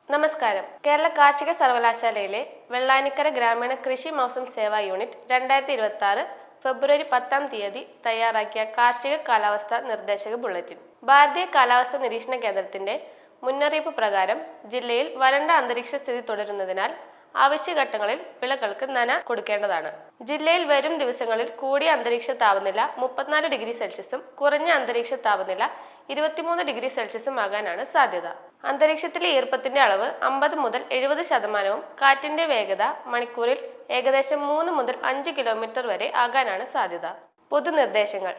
നമസ്കാരം. കേരള കാർഷിക സർവകലാശാലയിലെ വെള്ളാനിക്കര ഗ്രാമീണ കൃഷി മൗസം സേവാ യൂണിറ്റ് 2026 ഫെബ്രുവരി 10 തയ്യാറാക്കിയ കാർഷിക കാലാവസ്ഥാ നിർദ്ദേശക ബുള്ളറ്റിൻ. ഭാരതീയ കാലാവസ്ഥാ നിരീക്ഷണ കേന്ദ്രത്തിന്റെ മുന്നറിയിപ്പ് പ്രകാരം ജില്ലയിൽ വരണ്ട അന്തരീക്ഷ സ്ഥിതി തുടരുന്നതിനാൽ ആവശ്യഘട്ടങ്ങളിൽ വിളകൾക്ക് നന കൊടുക്കേണ്ടതാണ്. ജില്ലയിൽ വരും ദിവസങ്ങളിൽ കൂടിയ അന്തരീക്ഷ താപനില 34 ഡിഗ്രി സെൽഷ്യസും കുറഞ്ഞ അന്തരീക്ഷ താപനില 23 ഡിഗ്രി സെൽഷ്യസും ആകാനാണ് സാധ്യത. അന്തരീക്ഷത്തിലെ ഈർപ്പത്തിന്റെ അളവ് 50 മുതൽ 70%, കാറ്റിന്റെ വേഗത മണിക്കൂറിൽ ഏകദേശം 3 മുതൽ 5 കിലോമീറ്റർ വരെ ആകാനാണ് സാധ്യത. പൊതുനിർദ്ദേശങ്ങൾ: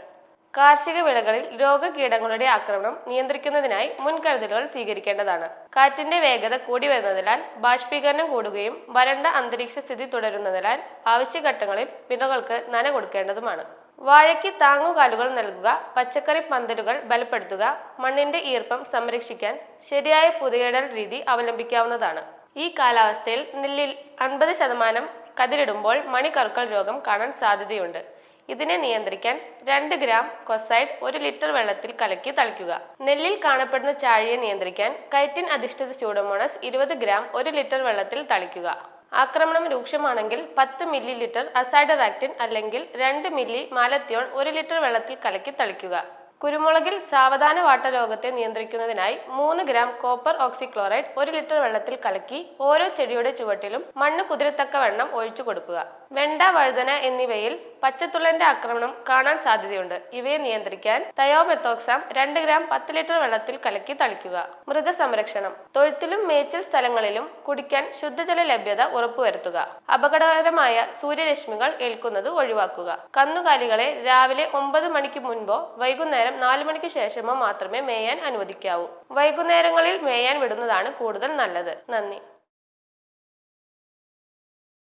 കാർഷിക വിളകളിൽ രോഗകീടങ്ങളുടെ ആക്രമണം നിയന്ത്രിക്കുന്നതിനായി മുൻകരുതലുകൾ സ്വീകരിക്കേണ്ടതാണ്. കാറ്റിന്റെ വേഗത കൂടി വരുന്നതിനാൽ ബാഷ്പീകരണം കൂടുകയും വരണ്ട അന്തരീക്ഷ സ്ഥിതി തുടരുന്നതിനാൽ ആവശ്യഘട്ടങ്ങളിൽ വിളകൾക്ക് നന കൊടുക്കേണ്ടതുമാണ്. വാഴയ്ക്ക് താങ്ങുകാലുകൾ നൽകുക, പച്ചക്കറി പന്തലുകൾ ബലപ്പെടുത്തുക, മണ്ണിന്റെ ഈർപ്പം സംരക്ഷിക്കാൻ ശരിയായ പുതയിടൽ രീതി അവലംബിക്കാവുന്നതാണ്. ഈ കാലാവസ്ഥയിൽ നെല്ലിൽ 50% കതിരിടുമ്പോൾ മണികറുക്കൽ രോഗം കാണാൻ സാധ്യതയുണ്ട്. ഇതിനെ നിയന്ത്രിക്കാൻ 2 ഗ്രാം കൊസൈഡ് 1 ലിറ്റർ വെള്ളത്തിൽ കലക്കി തളിക്കുക. നെല്ലിൽ കാണപ്പെടുന്ന ചാഴിയെ നിയന്ത്രിക്കാൻ കൈറ്റിൻ അധിഷ്ഠിത സ്യൂഡോമോണസ് 20 ഗ്രാം 1 ലിറ്റർ വെള്ളത്തിൽ തളിക്കുക. ആക്രമണം രൂക്ഷമാണെങ്കിൽ 10 മില്ലി ലിറ്റർ അസൈഡറാക്റ്റിൻ അല്ലെങ്കിൽ 2 മില്ലി മാലത്യോൺ 1 ലിറ്റർ വെള്ളത്തിൽ കലക്കി തളിക്കുക. കുരുമുളകിൽ സാവധാന വാട്ട രോഗത്തെ നിയന്ത്രിക്കുന്നതിനായി 3 ഗ്രാം കോപ്പർ ഓക്സിക്ലോറൈഡ് 1 ലിറ്റർ വെള്ളത്തിൽ കലക്കി ഓരോ ചെടിയുടെ ചുവട്ടിലും മണ്ണ് കുതിരത്തക്കവണ്ണം ഒഴിച്ചു കൊടുക്കുക. വെണ്ട, വഴുതന എന്നിവയിൽ പച്ചത്തുള്ളന്റെ ആക്രമണം കാണാൻ സാധ്യതയുണ്ട്. ഇവയെ നിയന്ത്രിക്കാൻ തയോമെത്തോക്സാം 2 ഗ്രാം 10 ലിറ്റർ വെള്ളത്തിൽ കലക്കി തളിക്കുക. മൃഗസംരക്ഷണം: തൊഴുത്തിലും മേച്ചിൽ സ്ഥലങ്ങളിലും കുടിക്കാൻ ശുദ്ധജല ലഭ്യത ഉറപ്പുവരുത്തുക. അപകടകരമായ സൂര്യരശ്മികൾ ഏൽക്കുന്നത് ഒഴിവാക്കുക. കന്നുകാലികളെ രാവിലെ 9 മണിക്ക് മുൻപോ വൈകുന്നേരം 4 മണിക്ക് ശേഷമോ മാത്രമേ മേയാൻ അനുവദിക്കാവൂ. വൈകുന്നേരങ്ങളിൽ മേയാൻ വിടുന്നതാണ് കൂടുതൽ നല്ലത്. നന്ദി.